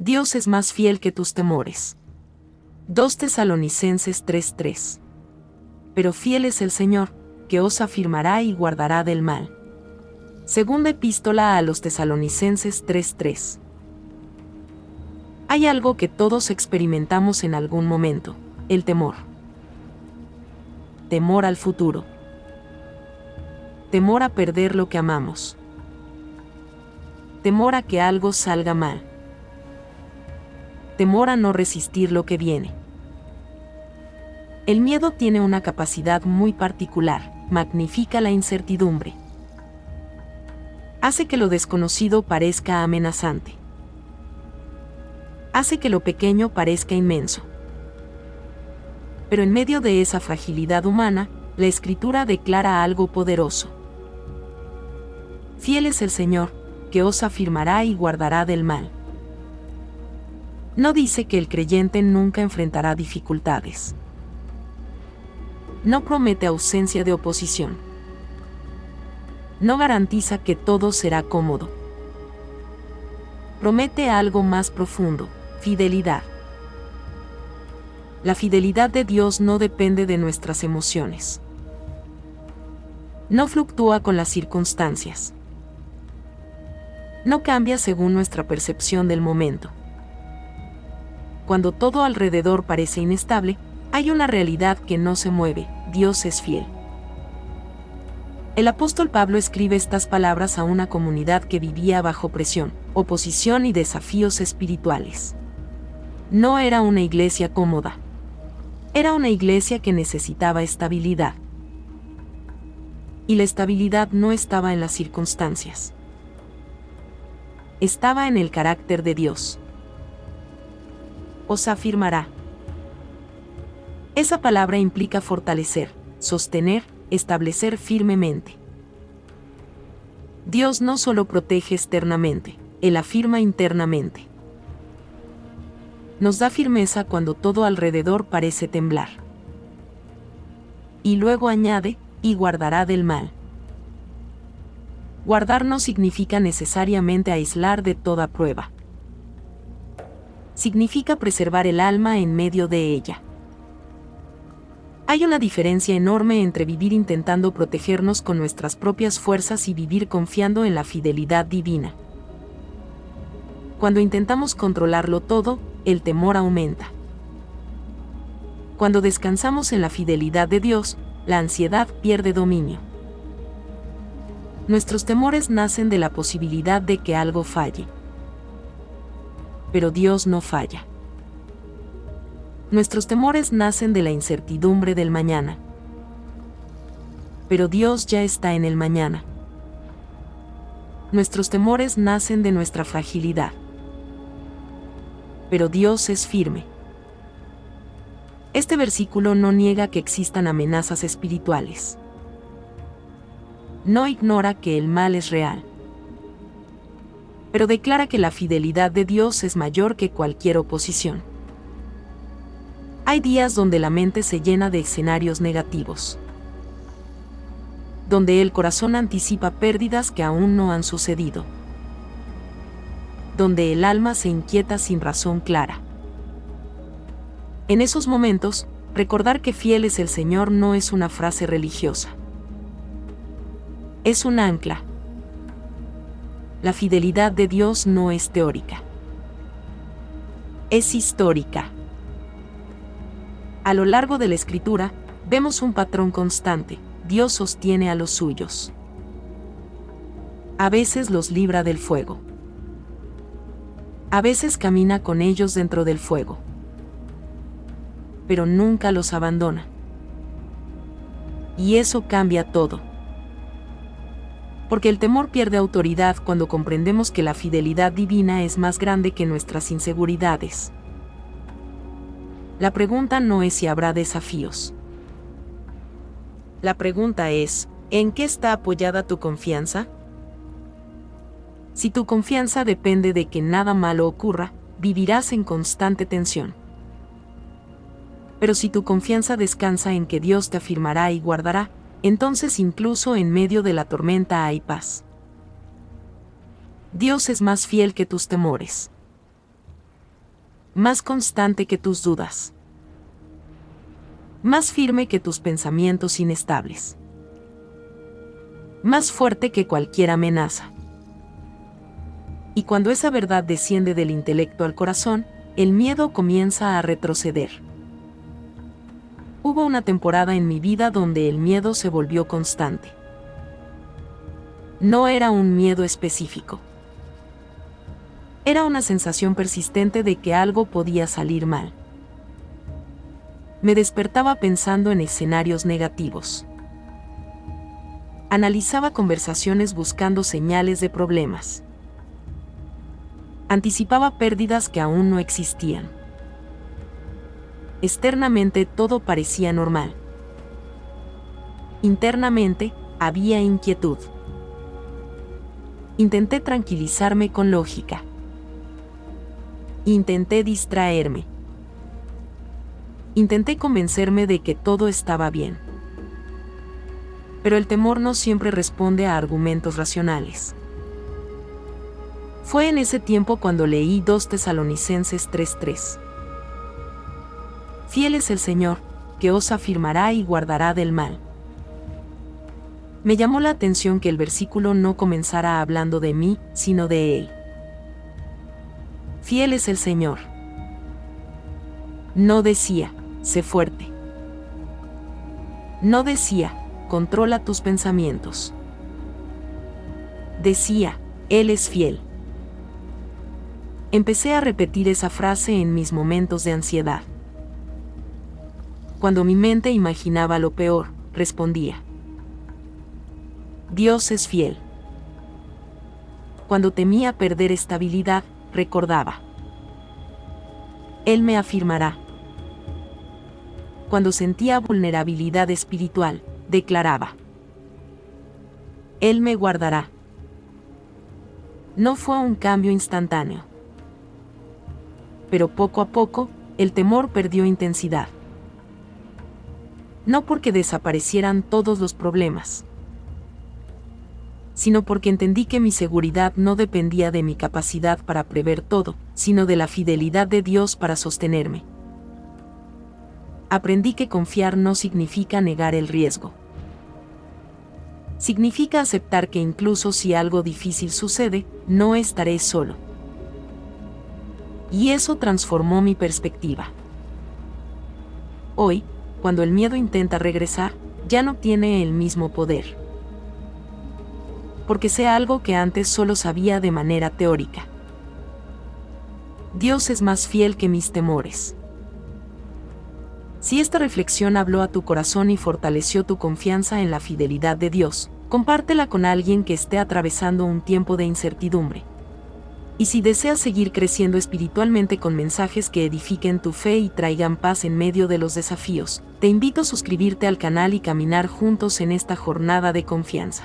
Dios es más fiel que tus temores. 2 Tesalonicenses 3:3. Pero fiel es el Señor, que os afirmará y guardará del mal. Segunda epístola a los Tesalonicenses 3:3. Hay algo que todos experimentamos en algún momento: el temor. Temor al futuro. Temor a perder lo que amamos. Temor a que algo salga mal. Temor a no resistir lo que viene. El miedo tiene una capacidad muy particular: magnifica la incertidumbre. Hace que lo desconocido parezca amenazante. Hace que lo pequeño parezca inmenso. Pero en medio de esa fragilidad humana, la Escritura declara algo poderoso. Fiel es el Señor, que os afirmará y guardará del mal. No dice que el creyente nunca enfrentará dificultades. No promete ausencia de oposición. No garantiza que todo será cómodo. Promete algo más profundo: fidelidad. La fidelidad de Dios no depende de nuestras emociones. No fluctúa con las circunstancias. No cambia según nuestra percepción del momento. Cuando todo alrededor parece inestable, hay una realidad que no se mueve: Dios es fiel. El apóstol Pablo escribe estas palabras a una comunidad que vivía bajo presión, oposición y desafíos espirituales. No era una iglesia cómoda. Era una iglesia que necesitaba estabilidad. Y la estabilidad no estaba en las circunstancias. Estaba en el carácter de Dios. Os afirmará. Esa palabra implica fortalecer, sostener, establecer firmemente. Dios no solo protege externamente, Él afirma internamente. Nos da firmeza cuando todo alrededor parece temblar. Y luego añade: y guardará del mal. Guardar no significa necesariamente aislar de toda prueba. Significa preservar el alma en medio de ella. Hay una diferencia enorme entre vivir intentando protegernos con nuestras propias fuerzas y vivir confiando en la fidelidad divina. Cuando intentamos controlarlo todo, el temor aumenta. Cuando descansamos en la fidelidad de Dios, la ansiedad pierde dominio. Nuestros temores nacen de la posibilidad de que algo falle. Pero Dios no falla. Nuestros temores nacen de la incertidumbre del mañana. Pero Dios ya está en el mañana. Nuestros temores nacen de nuestra fragilidad. Pero Dios es firme. Este versículo no niega que existan amenazas espirituales. No ignora que el mal es real. Pero declara que la fidelidad de Dios es mayor que cualquier oposición. Hay días donde la mente se llena de escenarios negativos, donde el corazón anticipa pérdidas que aún no han sucedido, donde el alma se inquieta sin razón clara. En esos momentos, recordar que fiel es el Señor no es una frase religiosa. Es un ancla. La fidelidad de Dios no es teórica. Es histórica. A lo largo de la Escritura, vemos un patrón constante: Dios sostiene a los suyos. A veces los libra del fuego. A veces camina con ellos dentro del fuego. Pero nunca los abandona. Y eso cambia todo. Porque el temor pierde autoridad cuando comprendemos que la fidelidad divina es más grande que nuestras inseguridades. La pregunta no es si habrá desafíos. La pregunta es: ¿en qué está apoyada tu confianza? Si tu confianza depende de que nada malo ocurra, vivirás en constante tensión. Pero si tu confianza descansa en que Dios te afirmará y guardará, entonces incluso en medio de la tormenta hay paz. Dios es más fiel que tus temores. más constante que tus dudas, más firme que tus pensamientos inestables, más fuerte que cualquier amenaza. Y cuando esa verdad desciende del intelecto al corazón, el miedo comienza a retroceder. Hubo una temporada en mi vida donde el miedo se volvió constante. No era un miedo específico. Era una sensación persistente de que algo podía salir mal. Me despertaba pensando en escenarios negativos. Analizaba conversaciones buscando señales de problemas. Anticipaba pérdidas que aún no existían. Externamente todo parecía normal. Internamente había inquietud. Intenté tranquilizarme con lógica. Intenté distraerme. Intenté convencerme de que todo estaba bien. Pero el temor no siempre responde a argumentos racionales. Fue en ese tiempo cuando leí 2 Tesalonicenses 3:3. Fiel es el Señor, que os afirmará y guardará del mal. Me llamó la atención que el versículo no comenzara hablando de mí, sino de Él. Fiel es el Señor. No decía, sé fuerte. No decía, controla tus pensamientos. Decía, Él es fiel. Empecé a repetir esa frase en mis momentos de ansiedad. Cuando mi mente imaginaba lo peor, respondía, Dios es fiel. Cuando temía perder estabilidad, recordaba, Él me afirmará. Cuando sentía vulnerabilidad espiritual, declaraba, Él me guardará. No fue un cambio instantáneo. Pero poco a poco, el temor perdió intensidad. No porque desaparecieran todos los problemas, sino porque entendí que mi seguridad no dependía de mi capacidad para prever todo, sino de la fidelidad de Dios para sostenerme. Aprendí que confiar no significa negar el riesgo. Significa aceptar que incluso si algo difícil sucede, no estaré solo. Y eso transformó mi perspectiva. Hoy, cuando el miedo intenta regresar, ya no tiene el mismo poder. Porque sé algo que antes solo sabía de manera teórica. Dios es más fiel que mis temores. Si esta reflexión habló a tu corazón y fortaleció tu confianza en la fidelidad de Dios, compártela con alguien que esté atravesando un tiempo de incertidumbre. Y si deseas seguir creciendo espiritualmente con mensajes que edifiquen tu fe y traigan paz en medio de los desafíos, te invito a suscribirte al canal y caminar juntos en esta jornada de confianza.